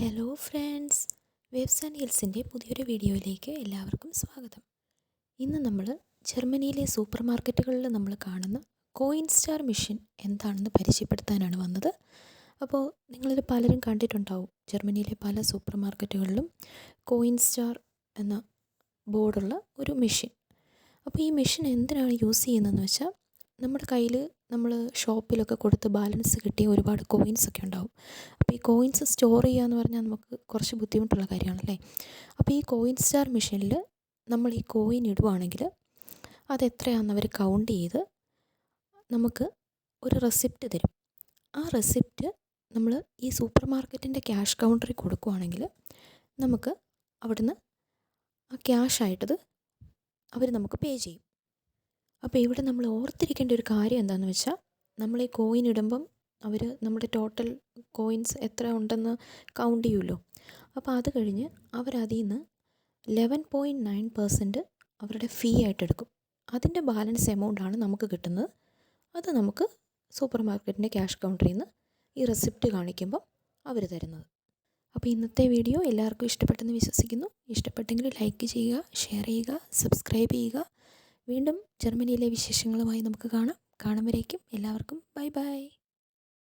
Hello friends, waves and ഹിൽസിൻ്റെ പുതിയൊരു വീഡിയോയിലേക്ക് എല്ലാവർക്കും സ്വാഗതം. ഇന്ന് നമ്മൾ ജർമ്മനിയിലെ സൂപ്പർ മാർക്കറ്റുകളിൽ നമ്മൾ കാണുന്ന കോയിൻസ്റ്റാർ മെഷീൻ എന്താണെന്ന് പരിചയപ്പെടുത്താനാണ് വന്നത്. അപ്പോൾ നിങ്ങളിത് പലരും കണ്ടിട്ടുണ്ടാവും. ജർമ്മനിയിലെ പല സൂപ്പർ മാർക്കറ്റുകളിലും കോയിൻസ്റ്റാർ എന്ന ബോർഡുള്ള ഒരു മെഷീൻ. അപ്പോൾ ഈ മെഷീൻ എന്തിനാണ് യൂസ് ചെയ്യുന്നതെന്ന് വെച്ചാൽ, നമ്മുടെ കയ്യിൽ നമ്മൾ ഷോപ്പിലൊക്കെ കൊടുത്ത് ബാലൻസ് കിട്ടിയ ഒരുപാട് കോയിൻസൊക്കെ ഉണ്ടാവും. അപ്പോൾ ഈ കോയിൻസ് സ്റ്റോർ ചെയ്യുക എന്ന് പറഞ്ഞാൽ നമുക്ക് കുറച്ച് ബുദ്ധിമുട്ടുള്ള കാര്യമാണല്ലേ. അപ്പോൾ ഈ കോയിൻസ്റ്റാർ മെഷീനിൽ നമ്മൾ ഈ കോയിൻ ഇടുവാണെങ്കിൽ അതെത്രയാണെന്ന് അവർ കൗണ്ട് ചെയ്ത് നമുക്ക് ഒരു റെസിപ്റ്റ് തരും. ആ റെസിപ്റ്റ് നമ്മൾ ഈ സൂപ്പർ മാർക്കറ്റിൻ്റെ ക്യാഷ് കൗണ്ടറിൽ കൊടുക്കുകയാണെങ്കിൽ നമുക്ക് അവിടുന്ന് ആ ക്യാഷായിട്ടത് അവർ നമുക്ക് പേ ചെയ്യും. അപ്പോൾ ഇവിടെ നമ്മൾ ഓർത്തിരിക്കേണ്ട ഒരു കാര്യം എന്താണെന്ന് വെച്ചാൽ, നമ്മൾ ഈ കോയിൻ ഇടുമ്പം അവർ നമ്മുടെ ടോട്ടൽ കോയിൻസ് എത്ര ഉണ്ടെന്ന് കൗണ്ട് ചെയ്യുമല്ലോ. അപ്പോൾ അത് കഴിഞ്ഞ് അവരതിൽ നിന്ന് 11.9% അവരുടെ ഫീ ആയിട്ട് എടുക്കും. അതിൻ്റെ ബാലൻസ് എമൗണ്ടാണ് നമുക്ക് കിട്ടുന്നത്. അത് നമുക്ക് സൂപ്പർ മാർക്കറ്റിൻ്റെ ക്യാഷ് കൗണ്ടറിൽ നിന്ന് ഈ റെസിപ്റ്റ് കാണിക്കുമ്പം അവർ തരുന്നത്. അപ്പോൾ ഇന്നത്തെ വീഡിയോ എല്ലാവർക്കും ഇഷ്ടപ്പെട്ടെന്ന് വിശ്വസിക്കുന്നു. ഇഷ്ടപ്പെട്ടെങ്കിൽ ലൈക്ക് ചെയ്യുക, ഷെയർ ചെയ്യുക, സബ്സ്ക്രൈബ് ചെയ്യുക. വീണ്ടും ജർമ്മനിയിലെ വിശേഷങ്ങളുമായി നമുക്ക് കാണാം. കാണും വരേക്കും എല്ലാവർക്കും ബൈ ബൈ.